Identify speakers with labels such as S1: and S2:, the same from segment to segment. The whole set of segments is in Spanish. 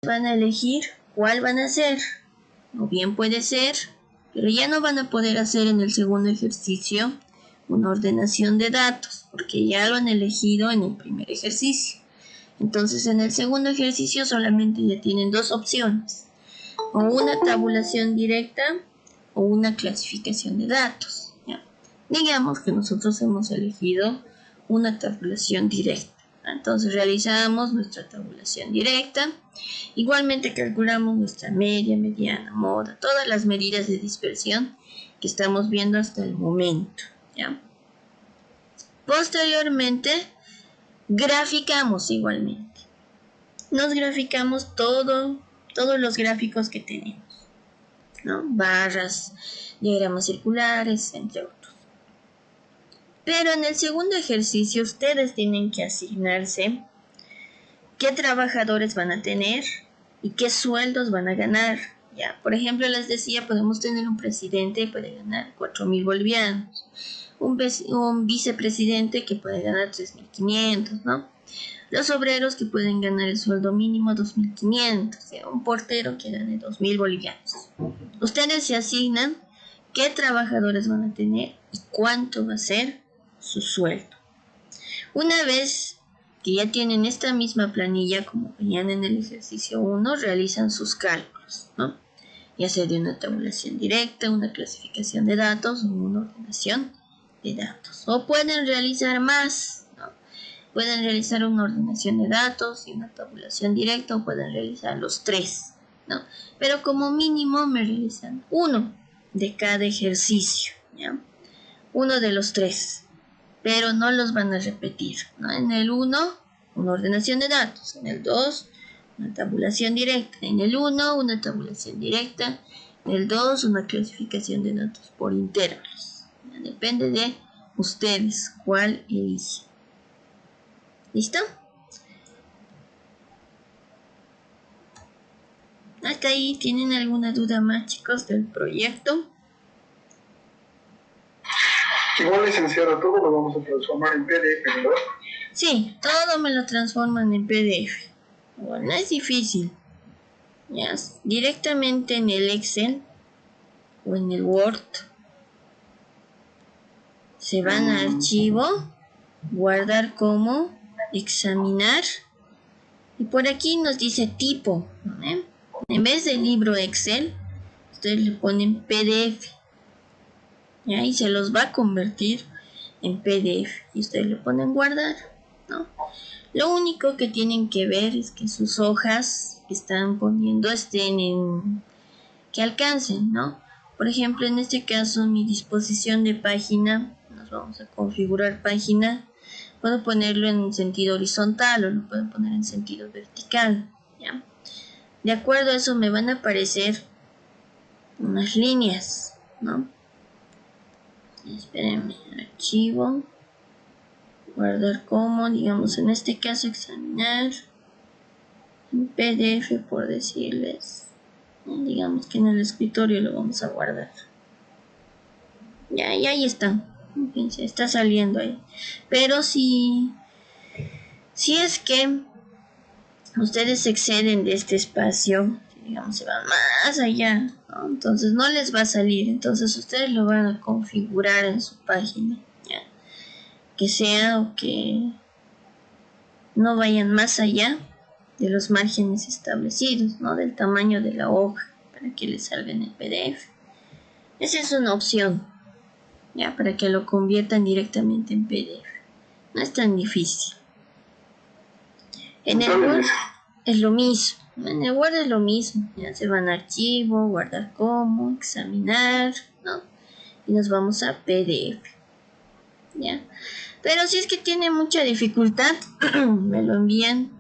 S1: van a elegir cuál van a hacer. O bien puede ser, pero ya no van a poder hacer en el segundo ejercicio una ordenación de datos, porque ya lo han elegido en el primer ejercicio. Entonces en el segundo ejercicio solamente ya tienen dos opciones, o una tabulación directa o una clasificación de datos. ¿Ya? Digamos que nosotros hemos elegido una tabulación directa. Entonces realizamos nuestra tabulación directa. Igualmente calculamos nuestra media, mediana, moda, todas las medidas de dispersión que estamos viendo hasta el momento. ¿Ya? Posteriormente, graficamos igualmente. Nos graficamos todos los gráficos que tenemos, ¿no? Barras, diagramas circulares, entre otros. Pero en el segundo ejercicio ustedes tienen que asignarse qué trabajadores van a tener y qué sueldos van a ganar. ¿Ya? Por ejemplo, les decía, podemos tener un presidente que puede ganar 4.000 bolivianos, un vicepresidente que puede ganar 3.500, ¿no? Los obreros que pueden ganar el sueldo mínimo 2.500, un portero que gane 2.000 bolivianos. Ustedes se asignan qué trabajadores van a tener y cuánto va a ser su sueldo. Una vez que ya tienen esta misma planilla como veían en el ejercicio 1, realizan sus cálculos, ¿no? Ya sea de una tabulación directa, una clasificación de datos o una ordenación de datos. O pueden realizar más, ¿no? Pueden realizar una ordenación de datos y una tabulación directa, o pueden realizar los tres, ¿no? Pero como mínimo me realizan uno de cada ejercicio, ¿ya? Uno de los tres, pero no los van a repetir, ¿no? En el 1, una ordenación de datos. En el 2, una tabulación directa. En el 1, una tabulación directa. En el 2, una clasificación de datos por intervalos. ¿Ya? Depende de ustedes cuál eligen. ¿Listo? ¿Hasta ahí tienen alguna duda más, chicos, del proyecto?
S2: Igual, licenciado, todo lo vamos a transformar en PDF, ¿verdad?
S1: Sí, todo me lo transforman en PDF. Bueno, no es difícil. Ya, directamente en el Excel o en el Word se van a archivo, guardar como, examinar, y por aquí nos dice tipo, ¿eh? En vez del libro Excel, ustedes le ponen PDF, ¿ya? Y se los va a convertir en PDF y ustedes le ponen guardar, ¿no? Lo único que tienen que ver es que sus hojas que están poniendo estén en, que alcancen, ¿no? Por ejemplo, en este caso, mi disposición de página, nos vamos a configurar página, puedo ponerlo en sentido horizontal o lo puedo poner en sentido vertical, ¿ya? De acuerdo a eso me van a aparecer unas líneas, ¿no? Espérenme, archivo, guardar como, digamos en este caso examinar, en PDF por decirles, digamos que en el escritorio lo vamos a guardar. Ya, y ahí está. Fíjense, está saliendo ahí. Pero si es que ustedes se exceden de este espacio, digamos se van más allá, ¿no? Entonces no les va a salir. Entonces ustedes lo van a configurar en su página, ¿ya? Que sea o que no vayan más allá de los márgenes establecidos, ¿no? Del tamaño de la hoja para que les salga en el PDF. Esa es una opción, ya, para que lo conviertan directamente en PDF. No es tan difícil. En el Word es lo mismo. En el Word es lo mismo. Ya se van a archivo, guardar como, examinar, ¿no? Y nos vamos a PDF. ¿Ya? Pero si es que tiene mucha dificultad, me lo envían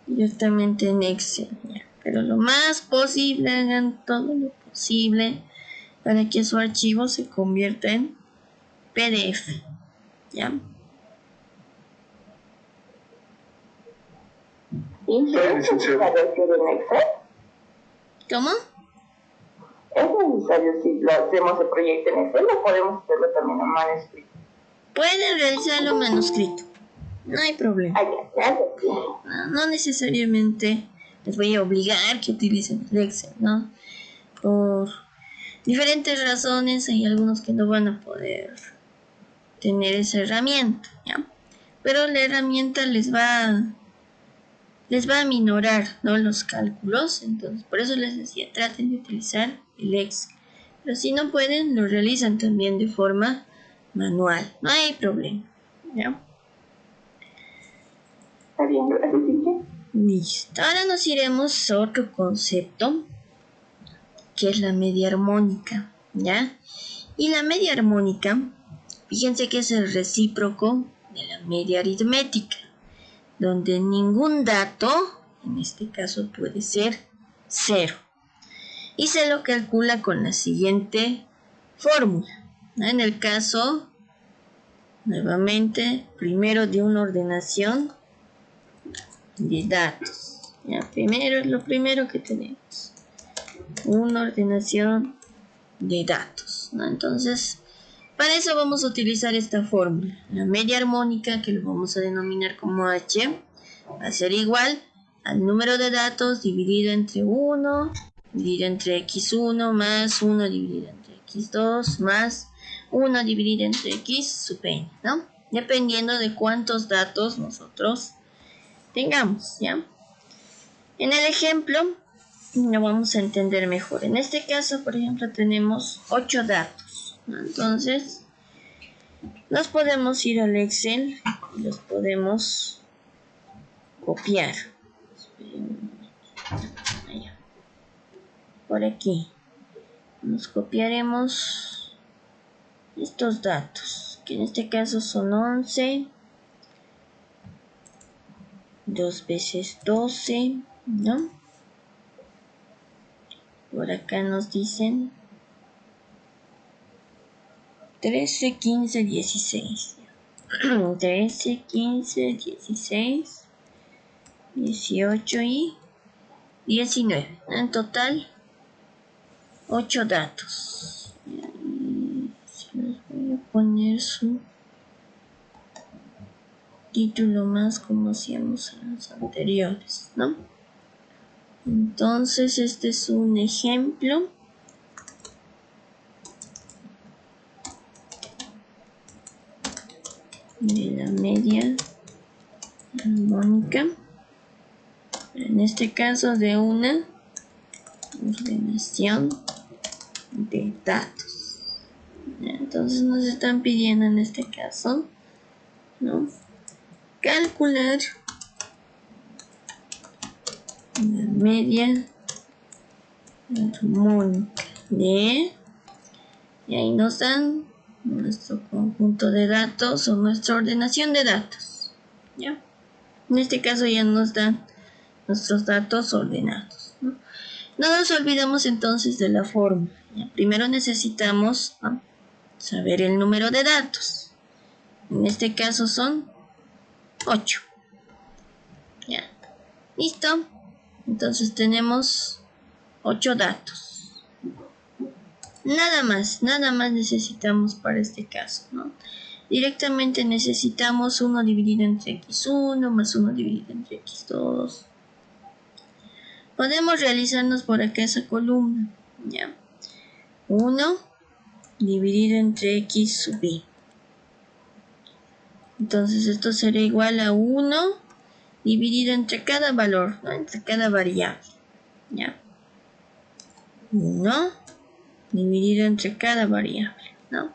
S1: directamente en Excel. ¿Ya? Pero lo más posible, hagan todo lo posible para que su archivo se convierta en PDF. ¿Ya?
S3: ¿Es necesario hacer en Excel?
S1: ¿Cómo?
S3: ¿Es necesario si lo hacemos el proyecto en Excel o podemos hacerlo también en manuscrito?
S1: Pueden realizarlo manuscrito, no hay problema.
S3: No
S1: No necesariamente les voy a obligar que utilicen el Excel, ¿no? Por diferentes razones, hay algunos que no van a poder tener esa herramienta, ¿ya? Pero la herramienta les va a minorar, ¿no?, los cálculos. Entonces, por eso les decía, traten de utilizar el Excel. Pero si no pueden, lo realizan también de forma manual. No hay problema, ¿ya?
S3: Está bien, gracias, Cintia.
S1: Listo. Ahora nos iremos a otro concepto, que es la media armónica, ¿ya? Y la media armónica, fíjense que es el recíproco de la media aritmética, donde ningún dato, en este caso puede ser 0. Y se lo calcula con la siguiente fórmula, ¿no? En el caso, nuevamente, primero de una ordenación de datos. ¿Ya? Primero es lo primero que tenemos, una ordenación de datos, ¿no? Entonces, para eso vamos a utilizar esta fórmula. La media armónica, que lo vamos a denominar como H, va a ser igual al número de datos dividido entre 1, dividido entre x1, más 1 dividido entre x2, más 1 dividido entre x sub n, ¿no? Dependiendo de cuántos datos nosotros tengamos, ¿ya? En el ejemplo lo vamos a entender mejor. En este caso, por ejemplo, tenemos 8 datos, ¿no? Entonces, nos podemos ir al Excel y los podemos copiar. Allá. Por aquí nos copiaremos estos datos, que en este caso son 11, 2 veces 12, ¿no? Por acá nos dicen 13, 15, 16. 13, 15, 16, 18 y 19. En total, 8 datos. Y les voy a poner su título más como hacíamos en los anteriores, ¿no? Entonces, este es un ejemplo de la media armónica, en este caso de una ordenación de datos. Entonces nos están pidiendo en este caso, ¿no?, calcular la media armónica de, y ahí nos dan nuestro conjunto de datos o nuestra ordenación de datos, ¿ya? En este caso ya nos dan nuestros datos ordenados, ¿no? No nos olvidemos entonces de la fórmula, ¿ya? Primero necesitamos, ¿no?, saber el número de datos. En este caso son 8. ¿Ya? ¿Listo? Entonces tenemos 8 datos. Nada más necesitamos para este caso, ¿no? Directamente necesitamos 1 dividido entre x1 más 1 dividido entre x2. Podemos realizarnos por acá esa columna, ¿ya? 1 dividido entre x sub y. Entonces esto será igual a 1 dividido entre cada valor, ¿no?, entre cada variable, ¿ya? 1 dividido entre cada variable, ¿no?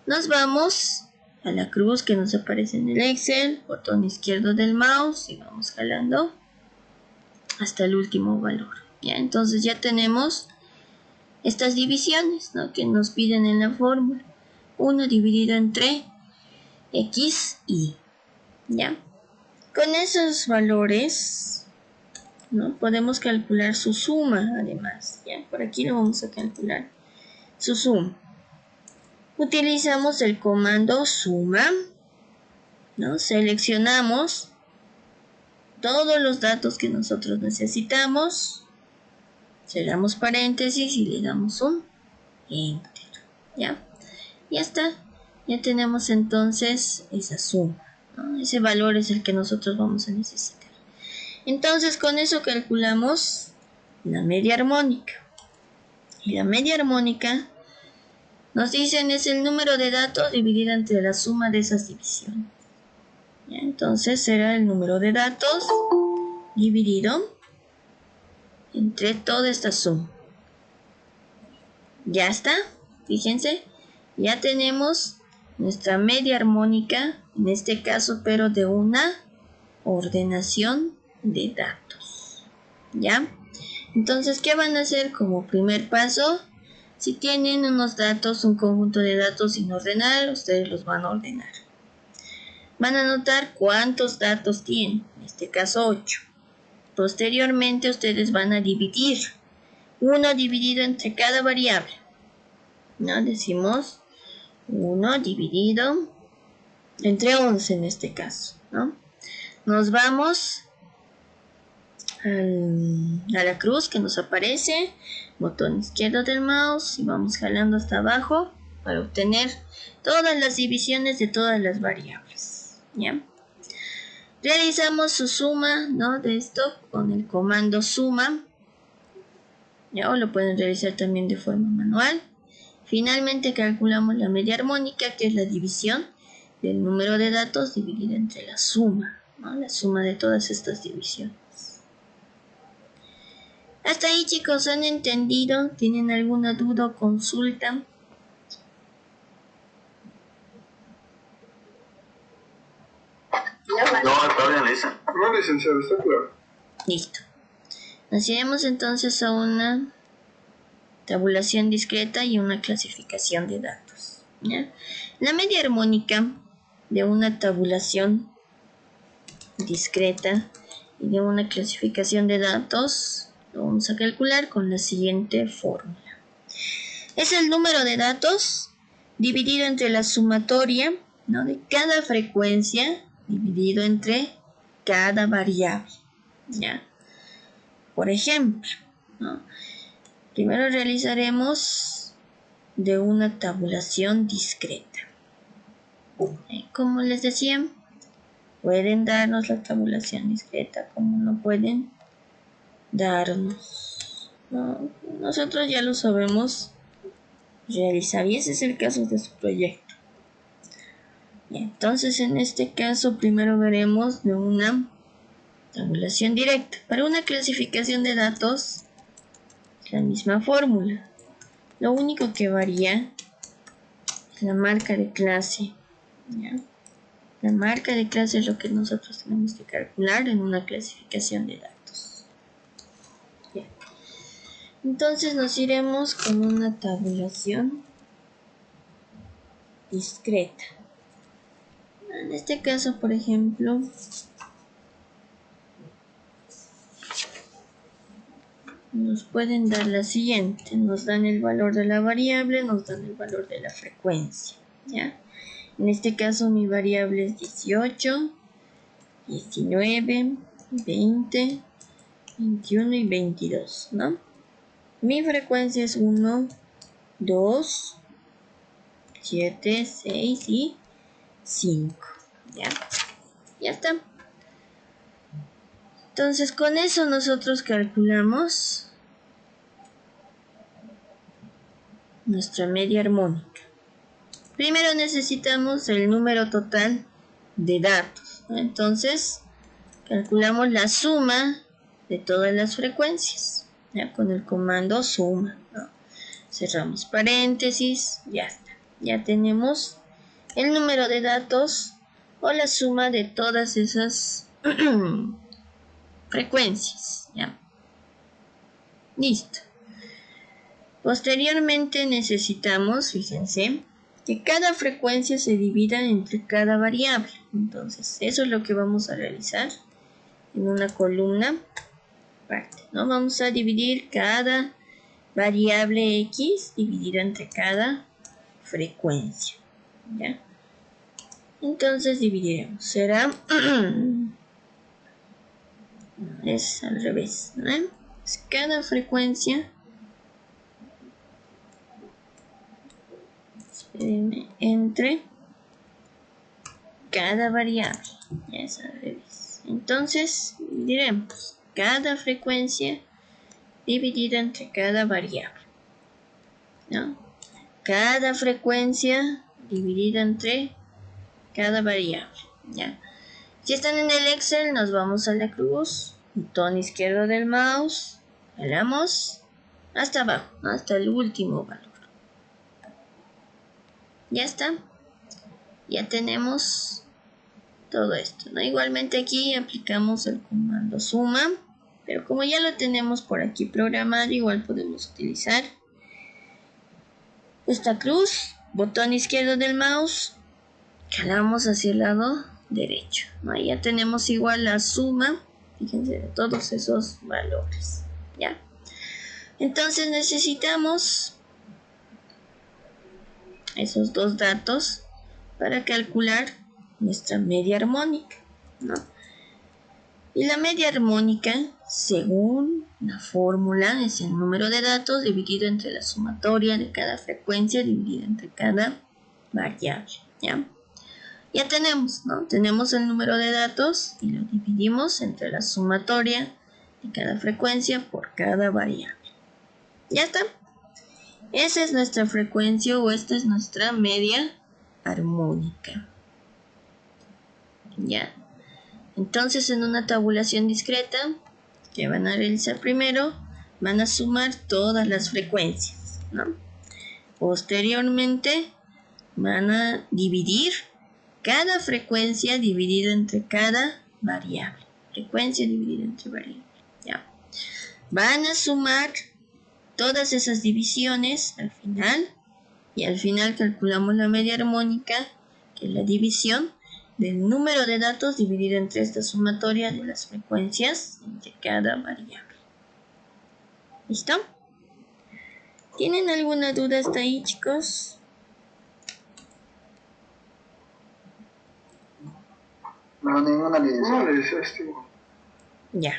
S1: Nos vamos a la cruz que nos aparece en el Excel, botón izquierdo del mouse, y vamos jalando hasta el último valor, ¿ya? Entonces ya tenemos estas divisiones, ¿no?, que nos piden en la fórmula. 1 dividido entre x y, ¿ya? Con esos valores, ¿no?, podemos calcular su suma, además, ¿ya? Por aquí lo vamos a calcular, su suma. Utilizamos el comando suma, ¿no? Seleccionamos todos los datos que nosotros necesitamos, cerramos paréntesis y le damos un enter, ¿ya? Ya está, ya tenemos entonces esa suma, ¿no? Ese valor es el que nosotros vamos a necesitar. Entonces con eso calculamos la media armónica. Y la media armónica nos dicen es el número de datos dividido entre la suma de esas divisiones. ¿Ya? Entonces será el número de datos dividido entre toda esta suma. Ya está, fíjense, ya tenemos nuestra media armónica, en este caso, pero de una ordenación de datos. ¿Ya? Entonces, ¿qué van a hacer como primer paso? Si tienen unos datos, un conjunto de datos sin ordenar, ustedes los van a ordenar. Van a anotar cuántos datos tienen, en este caso 8. Posteriormente, ustedes van a dividir 1 dividido entre cada variable. ¿No? Decimos 1 dividido entre 11 en este caso. ¿No? Nos vamos a la cruz que nos aparece, botón izquierdo del mouse y vamos jalando hasta abajo para obtener todas las divisiones de todas las variables. ¿Ya? Realizamos su suma, ¿no? De esto con el comando suma. ¿Ya? O lo pueden realizar también de forma manual. Finalmente calculamos la media armónica, que es la división del número de datos dividido entre la suma, ¿no? La suma de todas estas divisiones. Hasta ahí, chicos, ¿han entendido? ¿Tienen alguna duda o consulta?
S2: No, está bien, Lisa. No, licenciado, está claro.
S1: Listo. Nos iremos entonces a una tabulación discreta y una clasificación de datos. ¿Ya? La media armónica de una tabulación discreta y de una clasificación de datos lo vamos a calcular con la siguiente fórmula. Es el número de datos dividido entre la sumatoria, ¿no? de cada frecuencia dividido entre cada variable. ¿Ya? Por ejemplo, ¿no? Primero realizaremos de una tabulación discreta. Como les decía, pueden darnos la tabulación discreta, como no pueden darnos. ¿No? Nosotros ya lo sabemos realizar y ese es el caso de su proyecto. Y entonces en este caso primero veremos de una tabulación directa. Para una clasificación de datos es la misma fórmula. Lo único que varía es la marca de clase. ¿Ya? La marca de clase es lo que nosotros tenemos que calcular en una clasificación de datos. Bien. Entonces nos iremos con una tabulación discreta. En este caso, por ejemplo, nos pueden dar la siguiente. Nos dan el valor de la variable, nos dan el valor de la frecuencia. ¿Ya? En este caso mi variable es 18, 19, 20, 21 y 22, ¿no? Mi frecuencia es 1, 2, 7, 6 y 5. ¿Ya? Ya está. Entonces con eso nosotros calculamos nuestra media armónica. Primero necesitamos el número total de datos, ¿no? Entonces calculamos la suma de todas las frecuencias, ¿ya? Con el comando suma, ¿no? Cerramos paréntesis, ya está. Ya tenemos el número de datos o la suma de todas esas frecuencias, ¿ya? Listo. Posteriormente necesitamos, fíjense, que cada frecuencia se divida entre cada variable. Entonces, eso es lo que vamos a realizar en una columna aparte, ¿no? Vamos a dividir cada variable X dividida entre cada frecuencia, ¿ya? Entonces dividiremos. Será es al revés, ¿no? Es cada frecuencia, espérenme, entre cada variable, ya es al revés. Entonces diremos cada frecuencia dividida entre cada variable, ¿no? Cada frecuencia dividida entre cada variable, ¿ya? Si están en el Excel, nos vamos a la cruz, botón izquierdo del mouse, jalamos hasta abajo, hasta el último valor. Ya está, ya tenemos todo esto, ¿no? Igualmente aquí aplicamos el comando suma, pero como ya lo tenemos por aquí programado, igual podemos utilizar esta cruz, botón izquierdo del mouse, jalamos hacia el lado derecho, ¿no? Ya tenemos igual la suma, fíjense, de todos esos valores, ¿ya? Entonces necesitamos esos dos datos para calcular nuestra media armónica, ¿no? Y la media armónica, según la fórmula, es el número de datos dividido entre la sumatoria de cada frecuencia dividida entre cada variable, ¿ya? Ya tenemos, ¿no? Tenemos el número de datos y lo dividimos entre la sumatoria de cada frecuencia por cada variable. Ya está. Esa es nuestra frecuencia o esta es nuestra media armónica. Ya. Entonces, en una tabulación discreta que van a realizar primero, van a sumar todas las frecuencias, ¿no? Posteriormente, van a dividir cada frecuencia dividida entre cada variable. Frecuencia dividida entre variable. Ya. Van a sumar todas esas divisiones al final, y al final calculamos la media armónica, que es la división del número de datos dividido entre esta sumatoria de las frecuencias entre cada variable. ¿Listo? ¿Tienen alguna duda hasta ahí, chicos?
S2: No, ninguna licenciada. No, licenciada.
S1: Ya.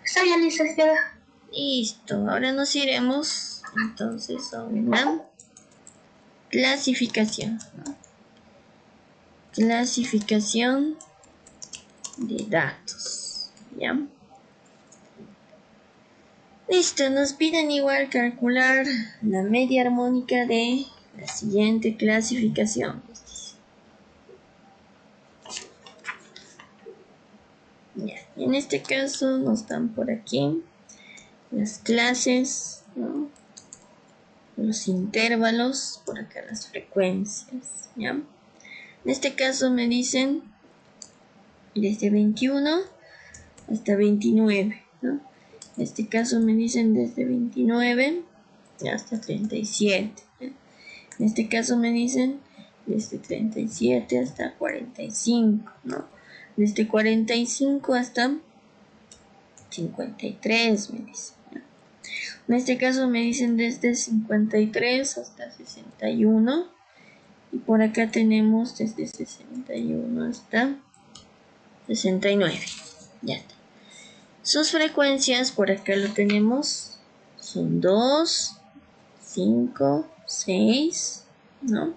S3: Está bien, licenciada.
S1: Listo, ahora nos iremos entonces a una clasificación, ¿no? Clasificación de datos, ¿ya? Listo, nos piden igual calcular la media armónica de la siguiente clasificación. Ya, en este caso nos dan por aquí las clases, ¿no? Los intervalos, por acá las frecuencias, ¿ya? En este caso me dicen desde 21 hasta 29, ¿no? En este caso me dicen desde 29 hasta 37, ¿no? En este caso me dicen desde 37 hasta 45, ¿no? Desde 45 hasta 53 me dicen, ¿no? En este caso me dicen desde 53 hasta 61. Y por acá tenemos desde 61 hasta 69. Ya está. Sus frecuencias, por acá lo tenemos, son 2, 5, 6, ¿no?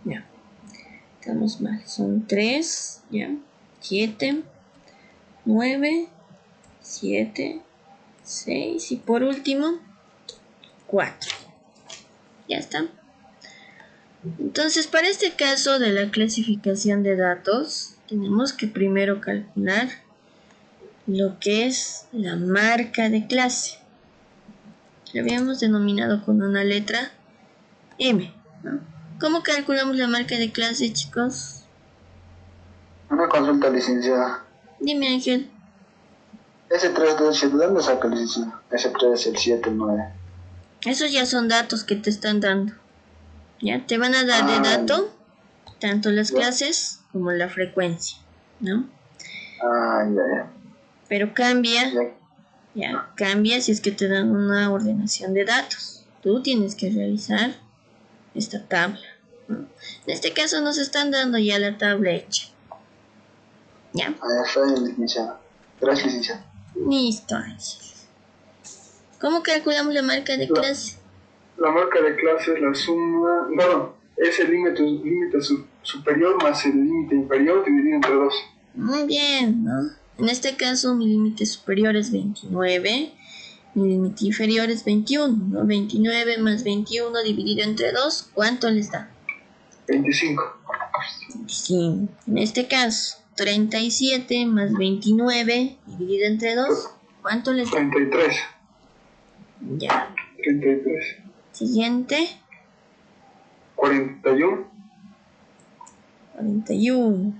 S1: Ya. Estamos mal. Son 3, ¿ya? 7, 9, 7, 6 y por último 4. Ya está. Entonces, para este caso de la clasificación de datos, tenemos que primero calcular lo que es la marca de clase. Lo habíamos denominado con una letra M, ¿no? ¿Cómo calculamos la marca de clase, chicos?
S2: Una consulta, licenciada.
S1: Dime, Ángel.
S2: Ese 3, 2, 7, ¿dónde saca, licenciada? Ese 3, el 7, el 9.
S1: Esos ya son datos que te están dando. Ya te van a dar de dato tanto las clases como la frecuencia, ¿no?
S2: Ya.
S1: Pero cambia, ya, cambia si es que te dan una ordenación de datos. Tú tienes que realizar esta tabla, ¿no? En este caso nos están dando ya la tabla hecha. ¿Ya?
S2: Está bien, licenciada. Gracias, licenciada.
S1: Listo, Ángel. ¿Cómo calculamos la marca de clase?
S2: La marca de clase es la suma, es el límite superior más el límite inferior dividido entre 2.
S1: Muy bien, ¿no? En este caso mi límite superior es 29, mi límite inferior es 21, ¿no? 29 más 21 dividido entre 2, ¿cuánto les da?
S2: 25.
S1: 25. En este caso, 37 más 29 dividido entre 2, ¿cuánto les da?
S2: 33.
S1: Ya.
S2: 33.
S1: Siguiente.
S2: 41.
S1: 41.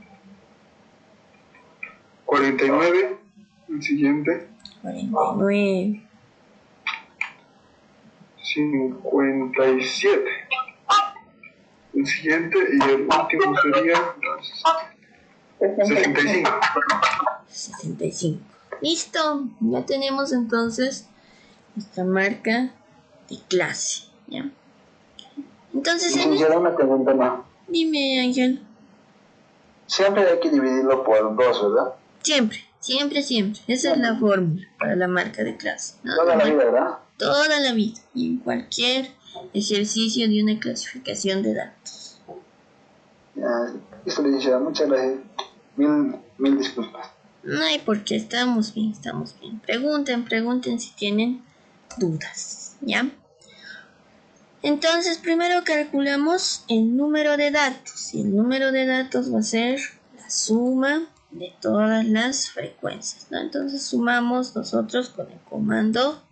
S2: 49. El siguiente.
S1: 49.
S2: 57. El siguiente y el último sería 65.
S1: 65. Listo. Ya tenemos entonces nuestra marca de clase. ¿Ya? Entonces,
S2: Licenciada, una pregunta más.
S1: dime, Ángel.
S2: Siempre hay que dividirlo por 2, ¿verdad?
S1: Siempre, siempre, siempre. Esa es la fórmula para la marca de clase, ¿no?
S2: Toda la vida, ¿verdad?
S1: Toda la vida. Y en cualquier ejercicio de una clasificación de datos.
S2: Ya, listo, licenciada. Muchas gracias. Mil disculpas.
S1: No hay por qué. Estamos bien, estamos bien. Pregunten si tienen dudas, ¿ya? Entonces, primero calculamos el número de datos. Y el número de datos va a ser la suma de todas las frecuencias, ¿no? Entonces, sumamos nosotros con el comando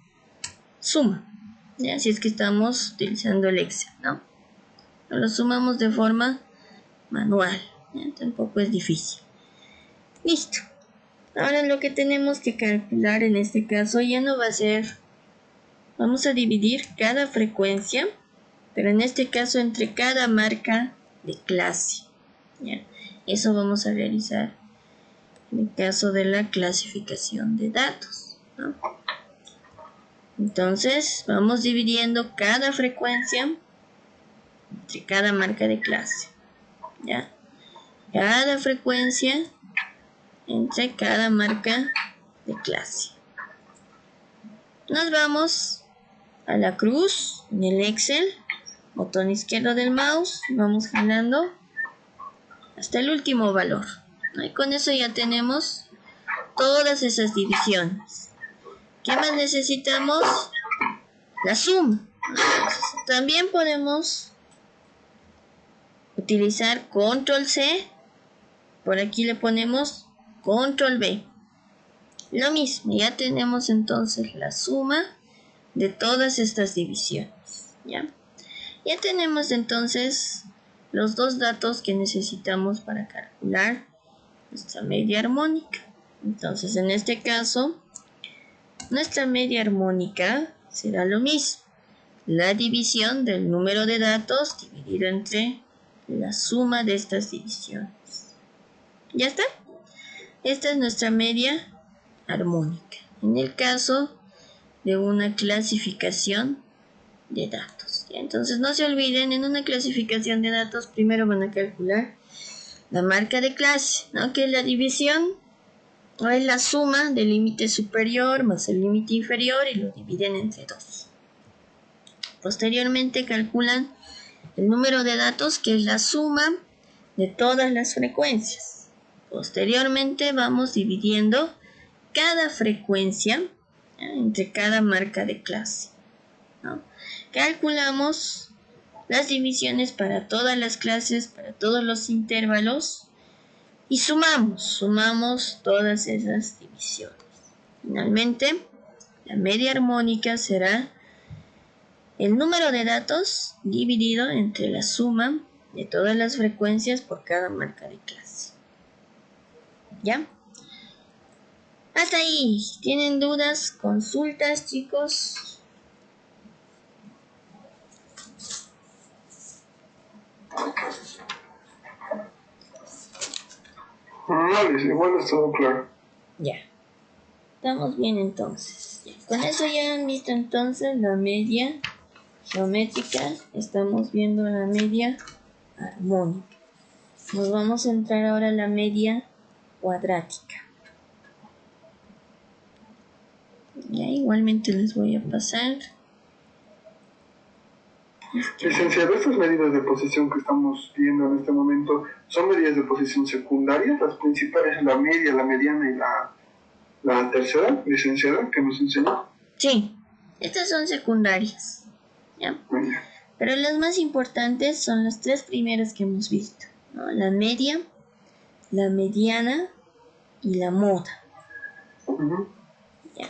S1: suma. ¿Ya? Así es que estamos utilizando el Excel, ¿no? Lo sumamos de forma manual. ¿Ya? Tampoco es difícil. Listo. Ahora lo que tenemos que calcular en este caso ya no va a ser... Vamos a dividir cada frecuencia, pero en este caso entre cada marca de clase. ¿Ya? Eso vamos a realizar en el caso de la clasificación de datos, ¿no? Entonces vamos dividiendo cada frecuencia entre cada marca de clase. ¿Ya? Cada frecuencia entre cada marca de clase. Nos vamos a la cruz en el Excel, botón izquierdo del mouse, vamos jalando hasta el último valor. Y con eso ya tenemos todas esas divisiones. ¿Qué más necesitamos? La suma. Entonces, también podemos utilizar control C. Por aquí le ponemos control V. Lo mismo, ya tenemos entonces la suma de todas estas divisiones. ¿Ya? Ya tenemos entonces los dos datos que necesitamos para calcular nuestra media armónica. Entonces, en este caso, nuestra media armónica será lo mismo. La división del número de datos dividido entre la suma de estas divisiones. ¿Ya está? Esta es nuestra media armónica. En el caso de una clasificación de datos. ¿Ya? Entonces no se olviden, en una clasificación de datos primero van a calcular la marca de clase, ¿no? Que es la división o es la suma del límite superior más el límite inferior y lo dividen entre 2. Posteriormente calculan el número de datos, que es la suma de todas las frecuencias. Posteriormente vamos dividiendo cada frecuencia, ¿ya? Entre cada marca de clase, ¿no? Calculamos las divisiones para todas las clases, para todos los intervalos y sumamos todas esas divisiones. Finalmente, la media armónica será el número de datos dividido entre la suma de todas las frecuencias por cada marca de clase. ¿Ya? Hasta ahí. ¿Tienen dudas? ¿Consultas, chicos?
S2: No, igual está todo claro.
S1: Ya. Estamos bien entonces. Con eso ya han visto entonces la media geométrica. Estamos viendo la media armónica. Nos vamos a entrar ahora a la media cuadrática. Ya igualmente les voy a pasar
S2: Licenciado, estas medidas de posición que estamos viendo en este momento son medidas de posición secundarias, las principales, la media, la mediana y la tercera, licenciada, que nos enseñó.
S1: Sí, estas son secundarias, ¿ya? Pero las más importantes son las tres primeras que hemos visto, ¿no? La media, la mediana y la moda. Ya.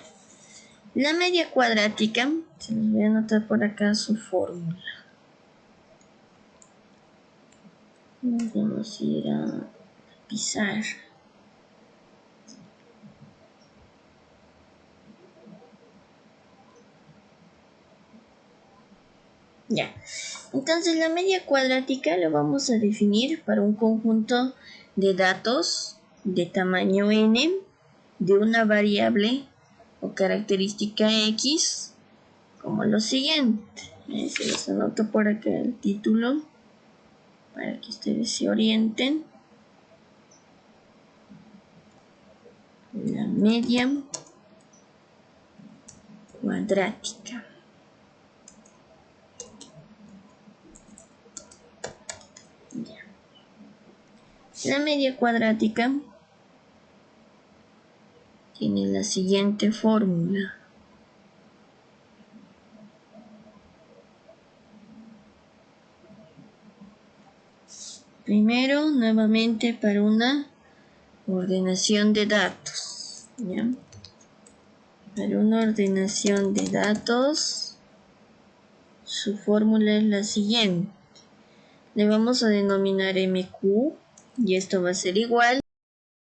S1: La media cuadrática, se les voy a anotar por acá su fórmula. Vamos a ir a pisar. Ya. Entonces la media cuadrática la vamos a definir para un conjunto de datos de tamaño n de una variable o característica x como lo siguiente. Se los anoto por acá el título para que ustedes se orienten. La media cuadrática. La media cuadrática tiene la siguiente fórmula. Primero, nuevamente para una ordenación de datos, ¿ya? Para una ordenación de datos, su fórmula es la siguiente. Le vamos a denominar MQ y esto va a ser igual